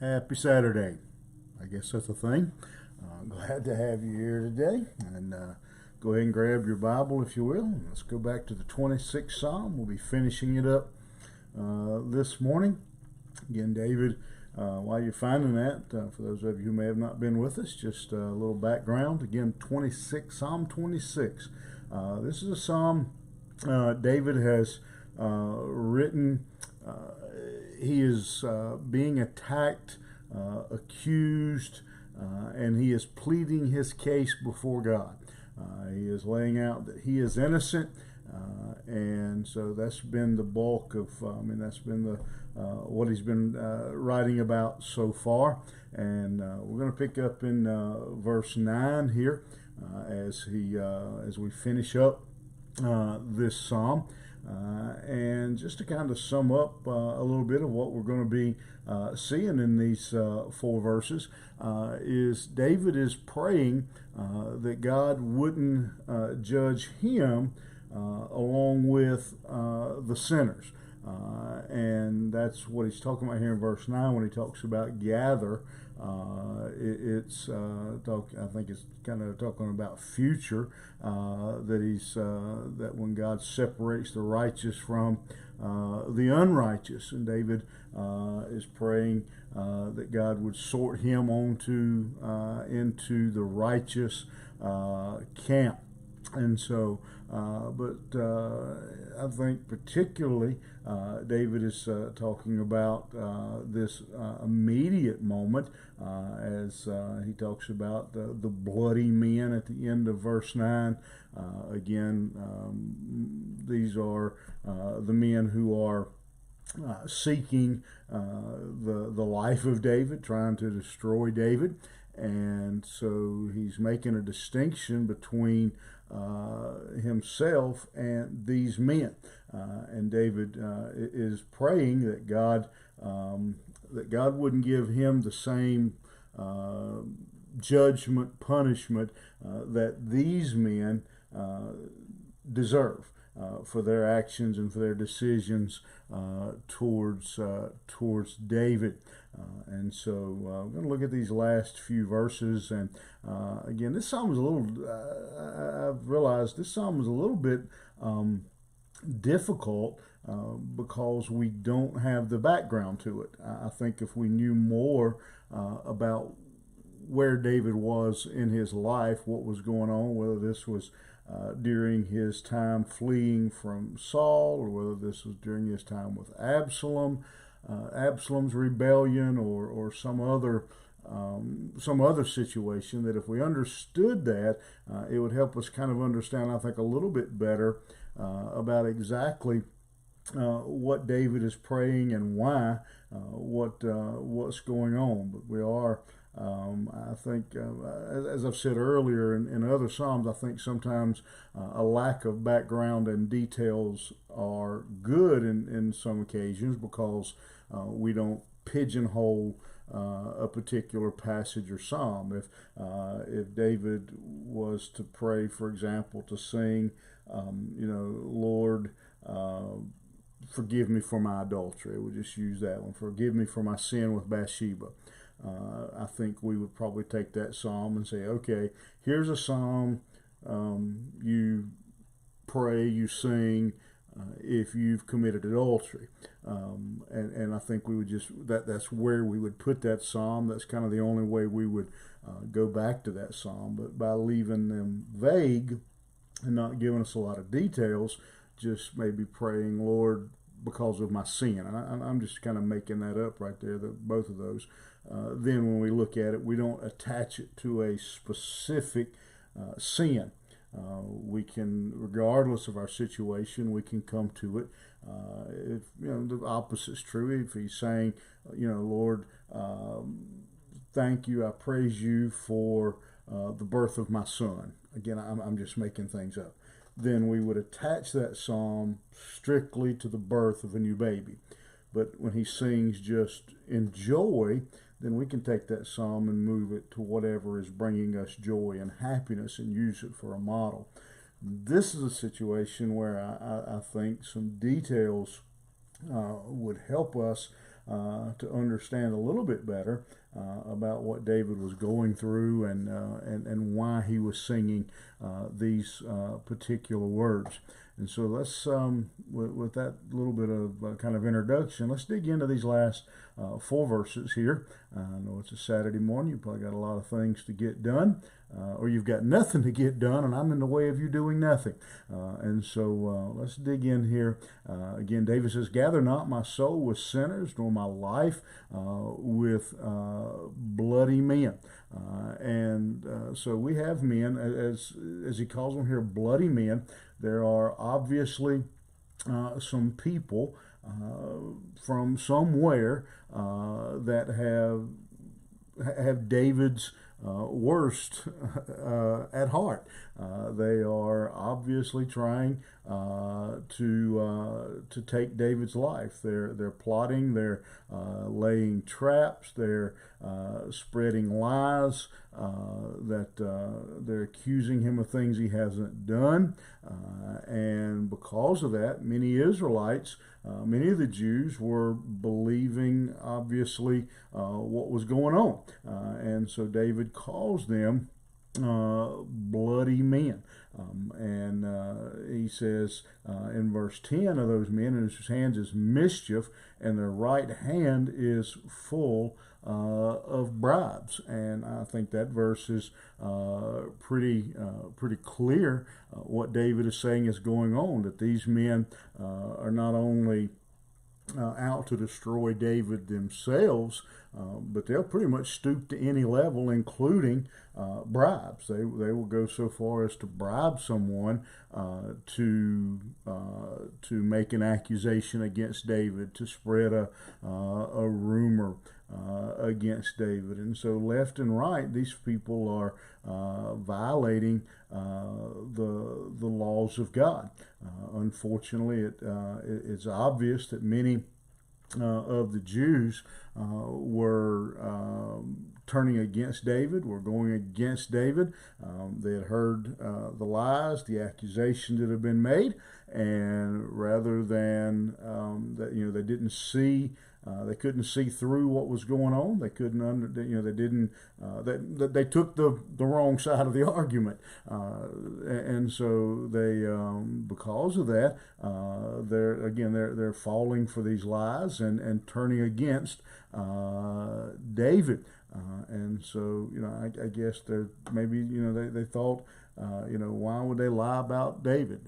Happy Saturday. I guess that's a thing. Glad to have you here today. And go ahead and grab your Bible, if you will. And let's go back to the 26th Psalm. We'll be finishing it up this morning. Again, David, while you're finding that, for those of you who may have not been with us, just a little background. Again, Psalm 26. This is a psalm David has written. He is being attacked, accused, and he is pleading his case before God. He is laying out that he is innocent, and so that's been the bulk of, that's been the what he's been writing about so far. And we're going to pick up in verse 9 here as we finish up this psalm. And just to kind of sum up a little bit of what we're going to be seeing in these 4 verses, is David is praying that God wouldn't judge him along with the sinners. And that's what he's talking about here in verse 9 when he talks about gather. I think it's kind of talking about future, that when God separates the righteous from the unrighteous, and David is praying that God would sort him into the righteous camp. And so, I think particularly David is talking about this immediate moment as he talks about the bloody men at the end of verse 9. These are the men who are seeking the life of David, trying to destroy David. And so he's making a distinction between himself and these men. And David is praying that God wouldn't give him the same judgment, punishment that these men deserve for their actions and for their decisions towards David. And so we're going to look at these last few verses. And again, this psalm is a little, I've realized this psalm is a little bit difficult because we don't have the background to it. I think if we knew more about where David was in his life, what was going on, whether this was during his time fleeing from Saul, or whether this was during his time with Absalom's rebellion, or some other situation, that if we understood that, it would help us kind of understand, I think, a little bit better about exactly what David is praying and why, what's going on. But we are, I think, as I've said earlier in other Psalms, I think sometimes a lack of background and details are good in some occasions, because we don't pigeonhole a particular passage or psalm. If David was to pray, for example, to sing, Lord, forgive me for my adultery. We'll just use that one. Forgive me for my sin with Bathsheba. I think we would probably take that psalm and say, okay, here's a psalm you pray, you sing if you've committed adultery. And I think we would that's where we would put that psalm. That's kind of the only way we would go back to that psalm. But by leaving them vague and not giving us a lot of details, just maybe praying, Lord, because of my sin. And I'm just kind of making that up right there, both of those. Then when we look at it, we don't attach it to a specific sin. We can, regardless of our situation, we can come to it. If the opposite's true, if he's saying, Lord, thank you, I praise you for the birth of my son. Again, I'm just making things up. Then we would attach that psalm strictly to the birth of a new baby. But when he sings just in joy, then we can take that psalm and move it to whatever is bringing us joy and happiness and use it for a model. This is a situation where I think some details would help us to understand a little bit better about what David was going through and why he was singing these particular words. And so let's, with that little bit of kind of introduction, let's dig into these last 4 verses here. I know it's a Saturday morning. You probably got a lot of things to get done, or you've got nothing to get done, and I'm in the way of you doing nothing. And so let's dig in here. Again, David says, "Gather not my soul with sinners, nor my life with bloody men." So we have men, as he calls them here, bloody men. There are obviously some people from somewhere that have David's worst at heart. They are obviously trying to take David's life. They're plotting. They're laying traps. They're spreading lies. They're accusing him of things he hasn't done, and because of that, many Israelites, many of the Jews, were believing obviously what was going on, and so David calls them bloody men. And he says in verse 10 of those men, "In whose hands is mischief, and their right hand is full of bribes." And I think that verse is pretty clear what David is saying is going on, that these men are not only out to destroy David themselves, but they'll pretty much stoop to any level, including bribes. They will go so far as to bribe someone to make an accusation against David, to spread a rumor against David. And so left and right, these people are violating the laws of God. Unfortunately, it's obvious that many of the Jews were turning against David, were going against David. They had heard the lies, the accusations that have been made, and rather than that, they didn't see. They couldn't see through what was going on. They couldn't they didn't. They took the wrong side of the argument, and so they, because of that, they're falling for these lies and turning against David. And so I guess maybe they thought. Why would they lie about David?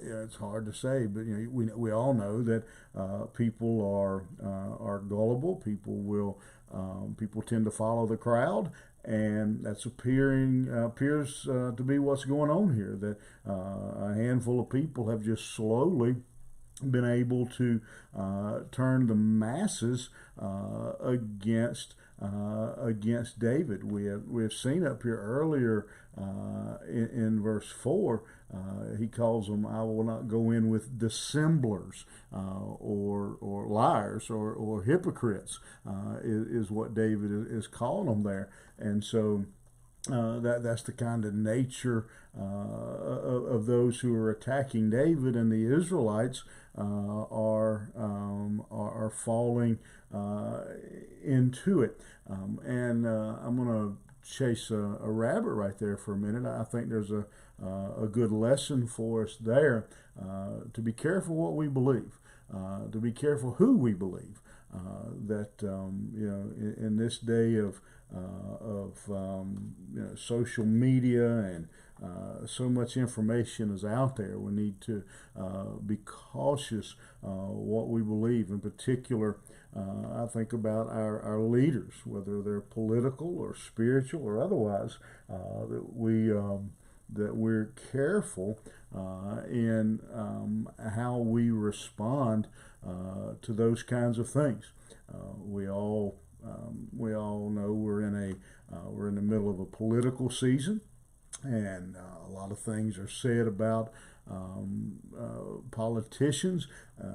It's hard to say, but we all know that people are gullible. People tend to follow the crowd, and that's appears to be what's going on here. That a handful of people have just slowly been able to turn the masses against David. We have seen up here earlier in verse 4, he calls them, "I will not go in with dissemblers," or liars or hypocrites, is what David is calling them there. And so that's the kind of nature of those who are attacking David, and the Israelites are falling into it. And I'm going to chase a rabbit right there for a minute. I think there's a good lesson for us there, to be careful what we believe, to be careful who we believe. That in this day of social media and so much information is out there, we need to be cautious what we believe. In particular, I think about our leaders, whether they're political or spiritual or otherwise, that we're careful in how we respond to those kinds of things. We all know we're in the middle of a political season, and a lot of things are said about politicians,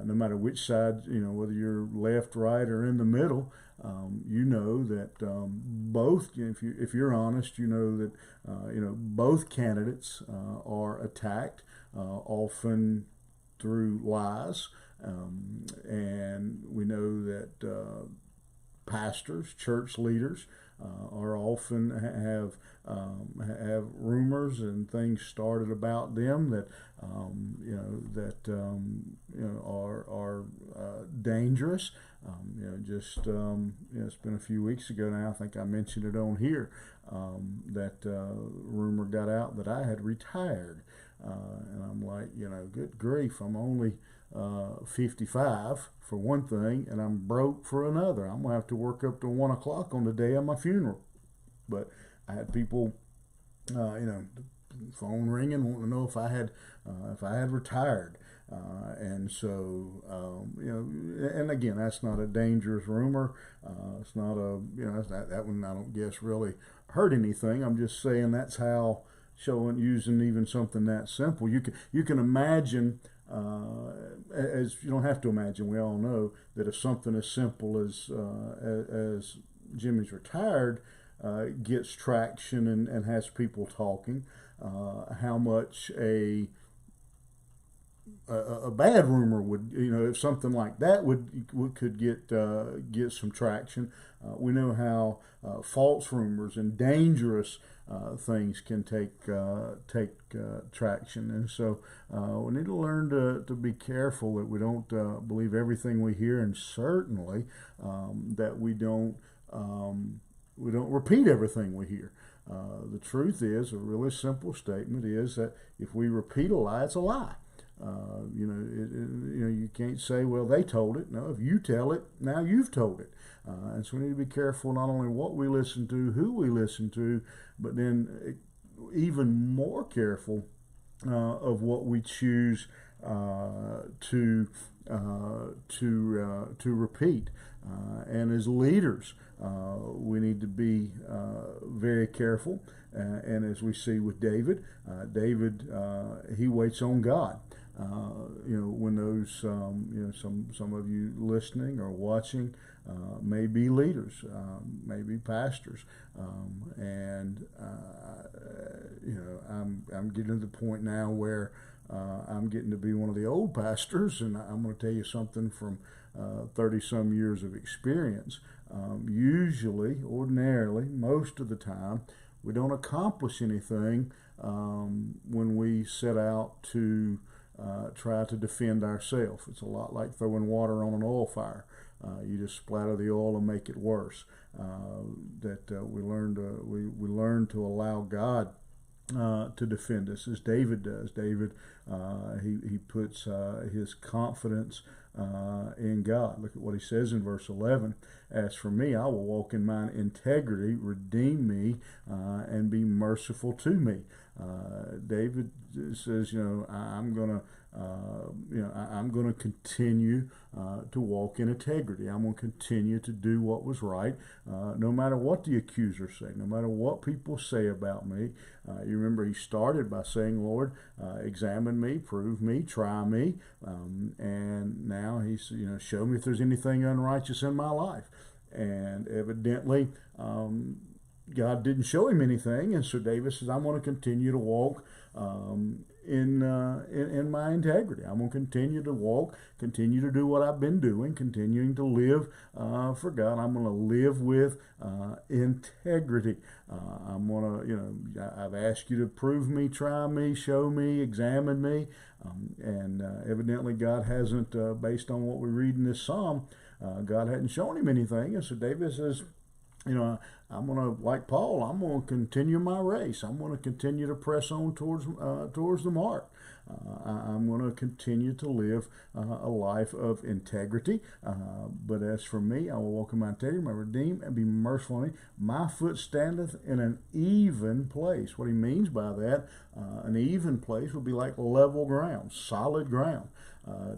no matter which side, whether you're left, right, or in the middle. That both, if you're honest, that both candidates are attacked, often through lies, And we know that pastors, church leaders, are often have rumors and things started about them that are dangerous. It's been a few weeks ago now. I think I mentioned it on here that rumor got out that I had retired, and I'm like, good grief! I'm only 55 for one thing, and I'm broke for another. I'm gonna have to work up to 1 o'clock on the day of my funeral. But I had people, phone ringing, wanting to know if I had retired, and so and again, that's not a dangerous rumor. It's not that one. I don't guess really hurt anything. I'm just saying that's how using even something that simple. You can imagine. As you don't have to imagine, we all know that if something as simple as Jimmy's retired gets traction and has people talking, how much a bad rumor would, if something like that could get some traction. We know how false rumors and dangerous things can take traction, and so we need to learn to be careful that we don't believe everything we hear, and certainly that we don't repeat everything we hear. The truth is, a really simple statement is that if we repeat a lie, it's a lie. You can't say, well, they told it. No, if you tell it, now you've told it. And so we need to be careful not only what we listen to, who we listen to, but then even more careful of what we choose to repeat. And as leaders, we need to be very careful. And as we see with David, he waits on God. When those, some of you listening or watching may be leaders, may be pastors, and I'm getting to the point now where I'm getting to be one of the old pastors, and I'm going to tell you something from 30 some years of experience. Usually, ordinarily, most of the time, we don't accomplish anything when we set out to try to defend ourselves. It's a lot like throwing water on an oil fire. You just splatter the oil and make it worse. We learn to allow God to defend us, as David does. David, he puts his confidence in God. Look at what he says in verse 11. As for me, I will walk in mine integrity, redeem me, and be merciful to me. David says, I'm gonna continue to walk in integrity. I'm going to continue to do what was right, no matter what the accusers say, no matter what people say about me. You remember he started by saying, Lord, examine me, prove me, try me, and now he's, show me if there's anything unrighteous in my life. And evidently, God didn't show him anything, and so David says, I'm going to continue to walk in my integrity. I'm going to continue to walk, continue to do what I've been doing, continuing to live for God. I'm going to live with integrity. I'm going to, I've asked you to prove me, try me, show me, examine me, and evidently God hasn't, based on what we read in this psalm, God hadn't shown him anything, and so David says, I'm going to, like Paul, I'm going to continue my race. I'm going to continue to press on towards the mark. I'm going to continue to live a life of integrity. But as for me, I will walk in my integrity, my redeem, and be merciful on me. My foot standeth in an even place. What he means by that, an even place would be like level ground, solid ground.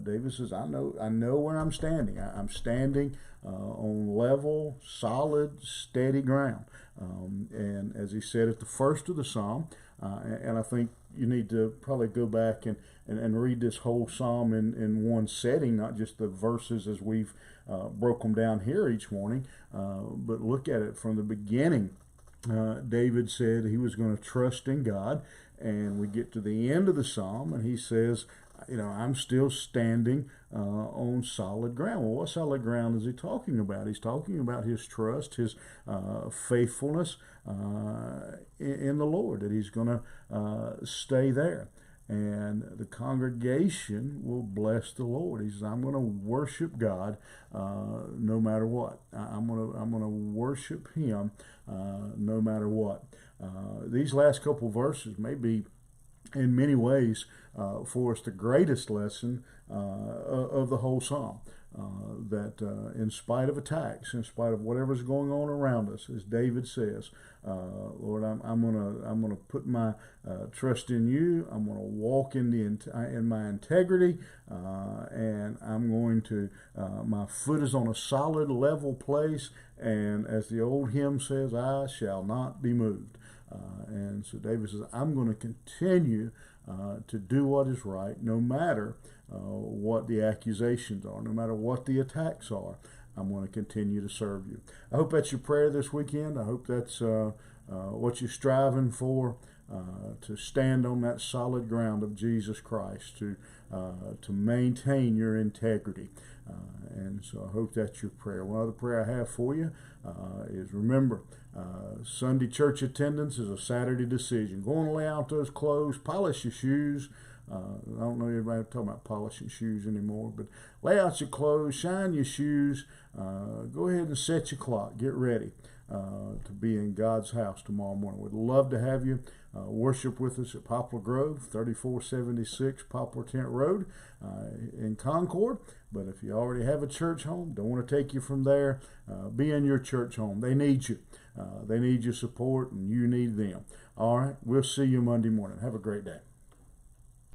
David says, I know where I'm standing. I'm standing on level, solid, steady ground. And as he said at the first of the psalm, and I think you need to probably go back and read this whole psalm in one setting, not just the verses as we've broke them down here each morning, but look at it from the beginning. David said he was going to trust in God, and we get to the end of the psalm, and he says, I'm still standing on solid ground. Well, what solid ground is he talking about? He's talking about his trust, his faithfulness in the Lord, that he's going to stay there. And the congregation will bless the Lord. He says, I'm going to worship God no matter what. I'm going to worship Him no matter what. These last couple verses may be, in many ways, for us the greatest lesson of the whole psalm. That in spite of attacks, in spite of whatever's going on around us, as David says, Lord, I'm gonna put my trust in you. I'm gonna walk in my integrity, and I'm going to my foot is on a solid, level place. And as the old hymn says, I shall not be moved. And so David says, I'm going to continue to do what is right, no matter what the accusations are, no matter what the attacks are. I'm going to continue to serve you. I hope that's your prayer this weekend. I hope that's what you're striving for, to stand on that solid ground of Jesus Christ, to maintain your integrity. And so I hope that's your prayer. One other prayer I have for you is, remember, Sunday church attendance is a Saturday decision. Go and lay out those clothes, polish your shoes. I don't know anybody talking about polishing shoes anymore, but lay out your clothes, shine your shoes, go ahead and set your clock, get ready to be in God's house tomorrow morning. We'd love to have you worship with us at Poplar Grove, 3476 Poplar Tent Road in Concord. But if you already have a church home, don't want to take you from there, be in your church home. They need you. They need your support, and you need them. All right, we'll see you Monday morning. Have a great day.